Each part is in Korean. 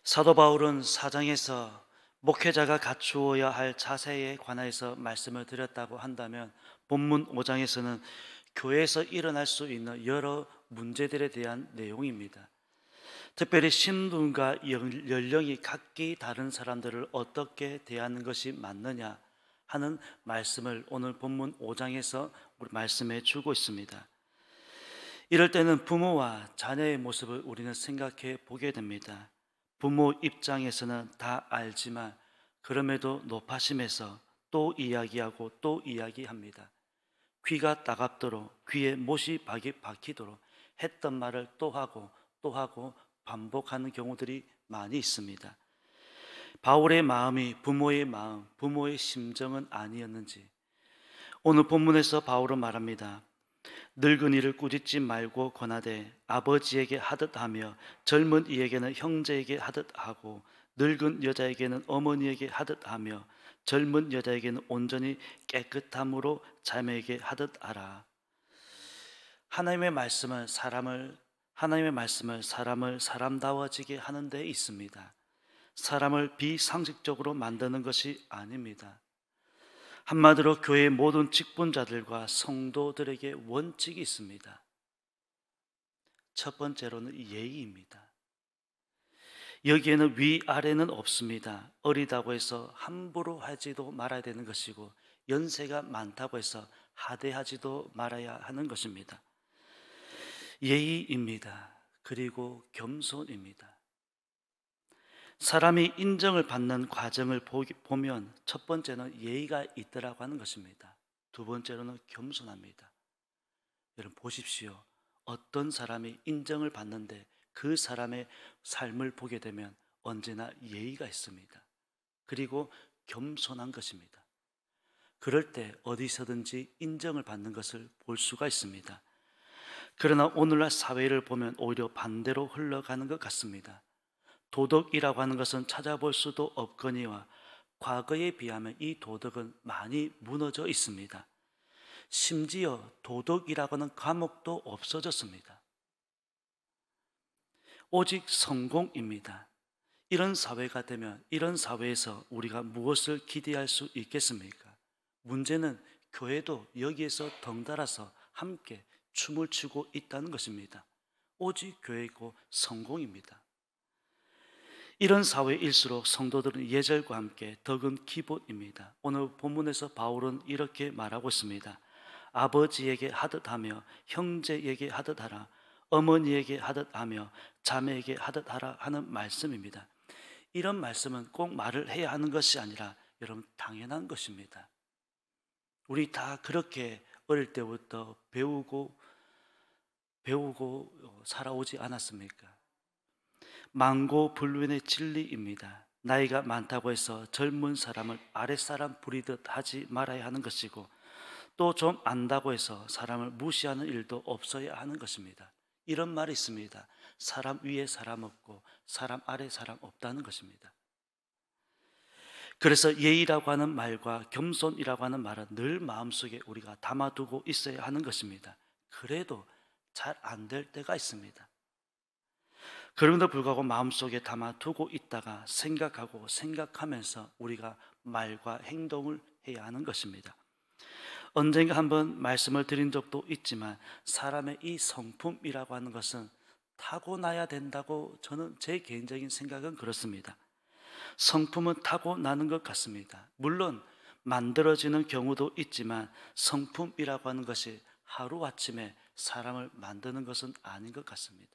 사도 바울은 사장에서 목회자가 갖추어야 할 자세에 관하여서 말씀을 드렸다고 한다면, 본문 5장에서는 교회에서 일어날 수 있는 여러 문제들에 대한 내용입니다. 특별히 신분과 연령이 각기 다른 사람들을 어떻게 대하는 것이 맞느냐 하는 말씀을 오늘 본문 5장에서 우리 말씀해 주고 있습니다. 이럴 때는 부모와 자녀의 모습을 우리는 생각해 보게 됩니다. 부모 입장에서는 다 알지만 그럼에도 높아심에서 또 이야기하고 또 이야기합니다. 귀가 따갑도록, 귀에 못이 박히도록 했던 말을 또 하고 또 하고 반복하는 경우들이 많이 있습니다. 바울의 마음이 부모의 마음, 부모의 심정은 아니었는지 오늘 본문에서 바울은 말합니다. 늙은이를 꾸짖지 말고 권하되 아버지에게 하듯 하며 젊은 이에게는 형제에게 하듯 하고 늙은 여자에게는 어머니에게 하듯 하며 젊은 여자에게는 온전히 깨끗함으로 자매에게 하듯 하라. 하나님의 말씀은 사람을 사람다워지게 하는 데 있습니다. 사람을 비상식적으로 만드는 것이 아닙니다. 한마디로 교회의 모든 직분자들과 성도들에게 원칙이 있습니다. 첫 번째로는 예의입니다. 여기에는 위아래는 없습니다. 어리다고 해서 함부로 하지도 말아야 되는 것이고, 연세가 많다고 해서 하대하지도 말아야 하는 것입니다. 예의입니다. 그리고 겸손입니다. 사람이 인정을 받는 과정을 보면 첫 번째는 예의가 있더라고 하는 것입니다. 두 번째로는 겸손합니다. 여러분 보십시오. 어떤 사람이 인정을 받는데 그 사람의 삶을 보게 되면 언제나 예의가 있습니다. 그리고 겸손한 것입니다. 그럴 때 어디서든지 인정을 받는 것을 볼 수가 있습니다. 그러나 오늘날 사회를 보면 오히려 반대로 흘러가는 것 같습니다. 도덕이라고 하는 것은 찾아볼 수도 없거니와 과거에 비하면 이 도덕은 많이 무너져 있습니다. 심지어 도덕이라고 하는 과목도 없어졌습니다. 오직 성공입니다. 이런 사회가 되면 이런 사회에서 우리가 무엇을 기대할 수 있겠습니까? 문제는 교회도 여기에서 덩달아서 함께 춤을 추고 있다는 것입니다. 오직 교회고 성공입니다. 이런 사회일수록 성도들은 예절과 함께 덕은 기본입니다. 오늘 본문에서 바울은 이렇게 말하고 있습니다. 아버지에게 하듯 하며 형제에게 하듯 하라, 어머니에게 하듯 하며 자매에게 하듯 하라 하는 말씀입니다. 이런 말씀은 꼭 말을 해야 하는 것이 아니라 여러분 당연한 것입니다. 우리 다 그렇게 어릴 때부터 배우고 살아오지 않았습니까? 만고불변의 진리입니다. 나이가 많다고 해서 젊은 사람을 아랫사람 부리듯 하지 말아야 하는 것이고, 또 좀 안다고 해서 사람을 무시하는 일도 없어야 하는 것입니다. 이런 말이 있습니다. 사람 위에 사람 없고 사람 아래 사람 없다는 것입니다. 그래서 예의라고 하는 말과 겸손이라고 하는 말은 늘 마음속에 우리가 담아두고 있어야 하는 것입니다. 그래도 잘 안 될 때가 있습니다. 그럼에도 불구하고 마음속에 담아두고 있다가 생각하면서 우리가 말과 행동을 해야 하는 것입니다. 언젠가 한번 말씀을 드린 적도 있지만 사람의 이 성품이라고 하는 것은 타고나야 된다고 저는 제 개인적인 생각은 그렇습니다. 성품은 타고나는 것 같습니다. 물론 만들어지는 경우도 있지만 성품이라고 하는 것이 하루아침에 사람을 만드는 것은 아닌 것 같습니다.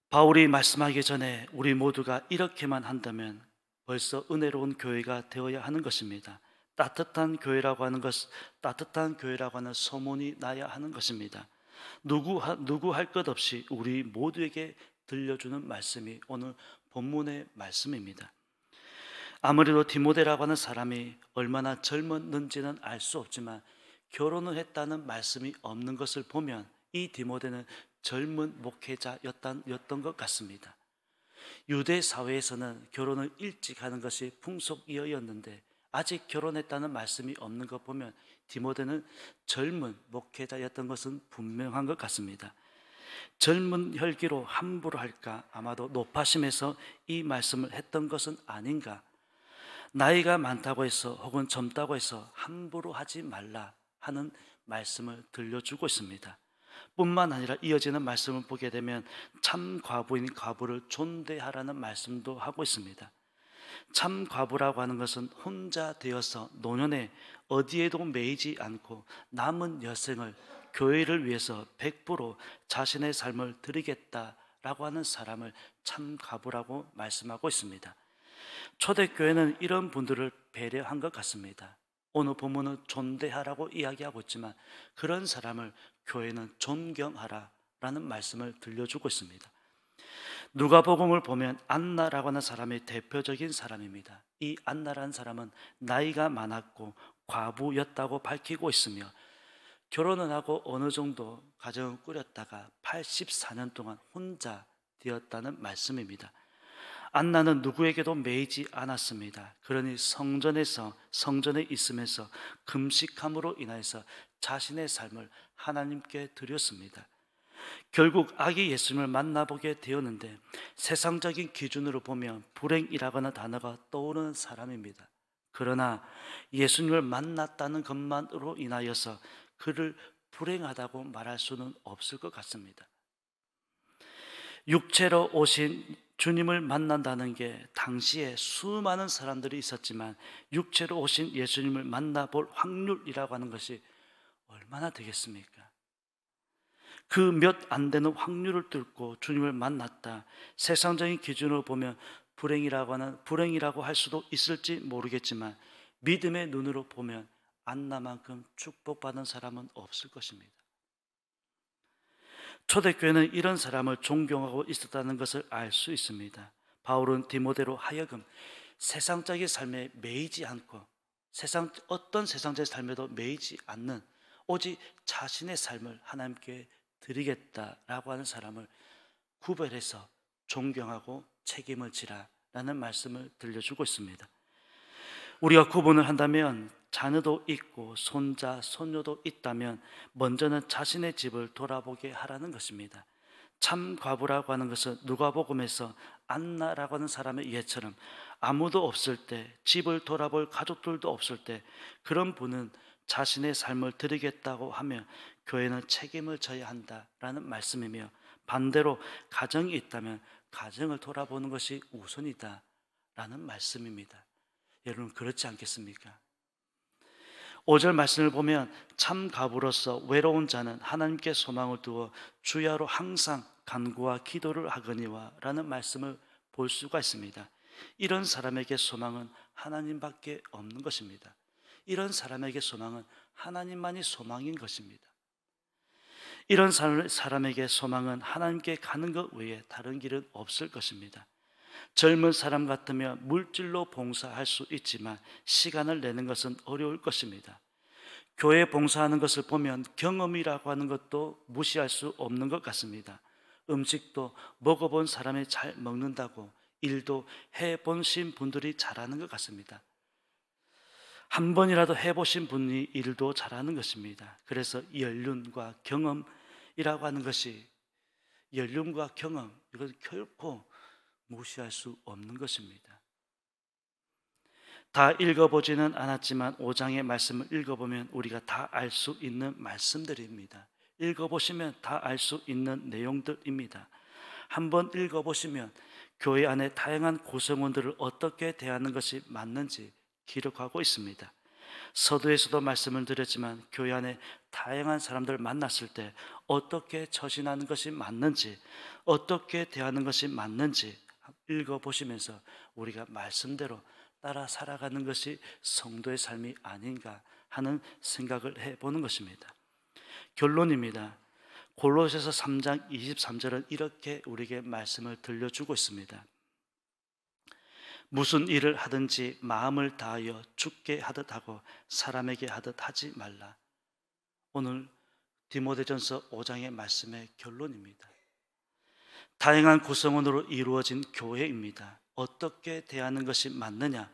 바울이 말씀하기 전에 우리 모두가 이렇게만 한다면 벌써 은혜로운 교회가 되어야 하는 것입니다. 따뜻한 교회라고 하는 소문이 나야 하는 것입니다. 누구 할 것 없이 우리 모두에게 들려주는 말씀이 오늘 본문의 말씀입니다. 아무래도 디모데라고 하는 사람이 얼마나 젊었는지는 알 수 없지만 결혼을 했다는 말씀이 없는 것을 보면 이 디모데는 젊은 목회자였던 것 같습니다. 유대 사회에서는 결혼을 일찍 하는 것이 풍속이었는데 아직 결혼했다는 말씀이 없는 것 보면 디모데는 젊은 목회자였던 것은 분명한 것 같습니다. 젊은 혈기로 함부로 할까? 아마도 노파심에서 이 말씀을 했던 것은 아닌가? 나이가 많다고 해서 혹은 젊다고 해서 함부로 하지 말라 하는 말씀을 들려주고 있습니다. 뿐만 아니라 이어지는 말씀을 보게 되면 참 과부인 과부를 존대하라는 말씀도 하고 있습니다. 참 과부라고 하는 것은 혼자 되어서 노년에 어디에도 매이지 않고 남은 여생을 교회를 위해서 100% 자신의 삶을 드리겠다라고 하는 사람을 참 과부라고 말씀하고 있습니다. 초대교회는 이런 분들을 배려한 것 같습니다. 오늘 본문은 존대하라고 이야기하고 있지만 그런 사람을 교회는 존경하라라는 말씀을 들려주고 있습니다. 누가복음을 보면 안나라고 하는 사람이 대표적인 사람입니다. 이 안나라는 사람은 나이가 많았고 과부였다고 밝히고 있으며 결혼은 하고 어느 정도 가정을 꾸렸다가 84년 동안 혼자 되었다는 말씀입니다. 안나는 누구에게도 매이지 않았습니다. 그러니 성전에 있으면서 금식함으로 인하여서 자신의 삶을 하나님께 드렸습니다. 결국 아기 예수님을 만나보게 되었는데 세상적인 기준으로 보면 불행이라거나 단어가 떠오르는 사람입니다. 그러나 예수님을 만났다는 것만으로 인하여서 그를 불행하다고 말할 수는 없을 것 같습니다. 육체로 오신 주님을 만난다는 게 당시에 수많은 사람들이 있었지만 육체로 오신 예수님을 만나볼 확률이라고 하는 것이 얼마나 되겠습니까? 그 몇 안 되는 확률을 뚫고 주님을 만났다. 세상적인 기준으로 보면 불행이라고 할 수도 있을지 모르겠지만 믿음의 눈으로 보면 안나만큼 축복받은 사람은 없을 것입니다. 초대교회는 이런 사람을 존경하고 있었다는 것을 알 수 있습니다. 바울은 디모데로 하여금 세상적인 삶에 매이지 않고 어떤 세상적인 삶에도 매이지 않는 오직 자신의 삶을 하나님께 드리겠다라고 하는 사람을 구별해서 존경하고 책임을 지라라는 말씀을 들려주고 있습니다. 우리가 구분을 한다면 자녀도 있고 손자, 손녀도 있다면 먼저는 자신의 집을 돌아보게 하라는 것입니다. 참 과부라고 하는 것은 누가복음에서 안나라고 하는 사람의 예처럼 아무도 없을 때, 집을 돌아볼 가족들도 없을 때 그런 분은 자신의 삶을 드리겠다고 하면 교회는 책임을 져야 한다라는 말씀이며, 반대로 가정이 있다면 가정을 돌아보는 것이 우선이다라는 말씀입니다. 여러분 그렇지 않겠습니까? 5절 말씀을 보면 참 가부로서 외로운 자는 하나님께 소망을 두어 주야로 항상 간구와 기도를 하거니와 라는 말씀을 볼 수가 있습니다. 이런 사람에게 소망은 하나님밖에 없는 것입니다. 이런 사람에게 소망은 하나님만이 소망인 것입니다. 이런 사람에게 소망은 하나님께 가는 것 외에 다른 길은 없을 것입니다. 젊은 사람 같으면 물질로 봉사할 수 있지만 시간을 내는 것은 어려울 것입니다. 교회 봉사하는 것을 보면 경험이라고 하는 것도 무시할 수 없는 것 같습니다. 음식도 먹어본 사람이 잘 먹는다고 일도 해보신 분들이 잘하는 것 같습니다. 한 번이라도 해보신 분이 일도 잘하는 것입니다. 그래서 연륜과 경험이라고 하는 것이, 연륜과 경험, 이것을 결코 무시할 수 없는 것입니다. 다 읽어보지는 않았지만 5장의 말씀을 읽어보면 우리가 다 알 수 있는 말씀들입니다. 읽어보시면 다 알 수 있는 내용들입니다. 한번 읽어보시면 교회 안에 다양한 구성원들을 어떻게 대하는 것이 맞는지 기록하고 있습니다. 서두에서도 말씀을 드렸지만 교회 안에 다양한 사람들을 만났을 때 어떻게 처신하는 것이 맞는지, 어떻게 대하는 것이 맞는지 읽어보시면서 우리가 말씀대로 따라 살아가는 것이 성도의 삶이 아닌가 하는 생각을 해보는 것입니다. 결론입니다. 골로새서 3장 23절은 이렇게 우리에게 말씀을 들려주고 있습니다. 무슨 일을 하든지 마음을 다하여 주께 하듯 하고 사람에게 하듯 하지 말라. 오늘 디모데전서 5장의 말씀의 결론입니다. 다양한 구성원으로 이루어진 교회입니다. 어떻게 대하는 것이 맞느냐?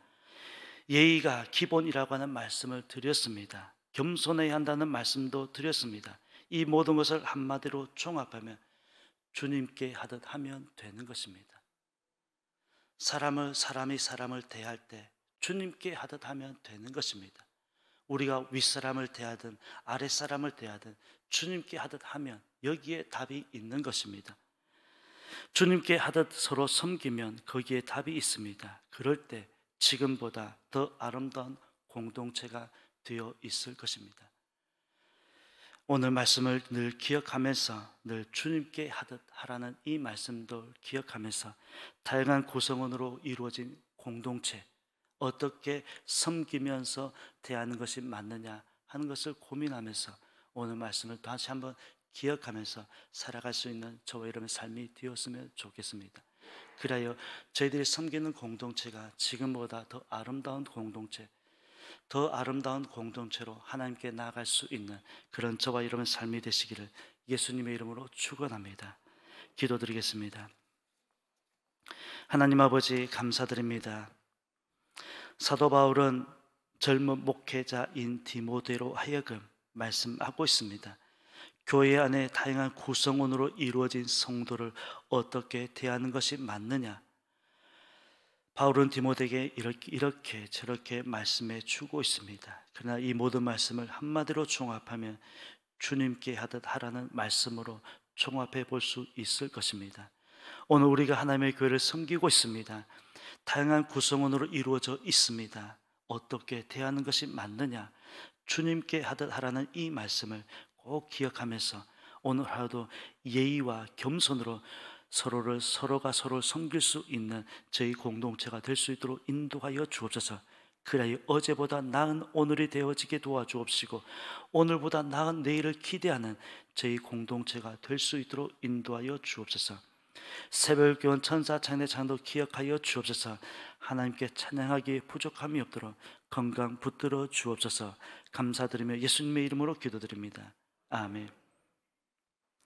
예의가 기본이라고 하는 말씀을 드렸습니다. 겸손해야 한다는 말씀도 드렸습니다. 이 모든 것을 한마디로 종합하면 주님께 하듯 하면 되는 것입니다. 사람이 사람을 대할 때 주님께 하듯 하면 되는 것입니다. 우리가 윗사람을 대하든 아랫사람을 대하든 주님께 하듯 하면 여기에 답이 있는 것입니다. 주님께 하듯 서로 섬기면 거기에 답이 있습니다. 그럴 때 지금보다 더 아름다운 공동체가 되어 있을 것입니다. 오늘 말씀을 늘 기억하면서 늘 주님께 하듯 하라는 이 말씀도 기억하면서 다양한 구성원으로 이루어진 공동체, 어떻게 섬기면서 대하는 것이 맞느냐 하는 것을 고민하면서 오늘 말씀을 다시 한번 기억하면서 살아갈 수 있는 저와 여러분의 삶이 되었으면 좋겠습니다. 그래야 저희들이 섬기는 공동체가 지금보다 더 아름다운 공동체, 더 아름다운 공동체로 하나님께 나아갈 수 있는 그런 저와 여러분의 삶이 되시기를 예수님의 이름으로 축원합니다. 기도드리겠습니다. 하나님 아버지 감사드립니다. 사도 바울은 젊은 목회자인 디모데로 하여금 말씀하고 있습니다. 교회 안에 다양한 구성원으로 이루어진 성도를 어떻게 대하는 것이 맞느냐, 바울은 디모데에게 이렇게 저렇게 말씀해 주고 있습니다. 그러나 이 모든 말씀을 한마디로 종합하면 주님께 하듯 하라는 말씀으로 종합해 볼 수 있을 것입니다. 오늘 우리가 하나님의 교회를 섬기고 있습니다. 다양한 구성원으로 이루어져 있습니다. 어떻게 대하는 것이 맞느냐, 주님께 하듯 하라는 이 말씀을 꼭 기억하면서 오늘 하루도 예의와 겸손으로 서로가 서로를 섬길 수 있는 저희 공동체가 될 수 있도록 인도하여 주옵소서. 그래야 어제보다 나은 오늘이 되어지게 도와주옵시고 오늘보다 나은 내일을 기대하는 저희 공동체가 될 수 있도록 인도하여 주옵소서. 새벽교원 천사 창대 창도 기억하여 주옵소서. 하나님께 찬양하기에 부족함이 없도록 건강 붙들어 주옵소서. 감사드리며 예수님의 이름으로 기도드립니다. 아멘.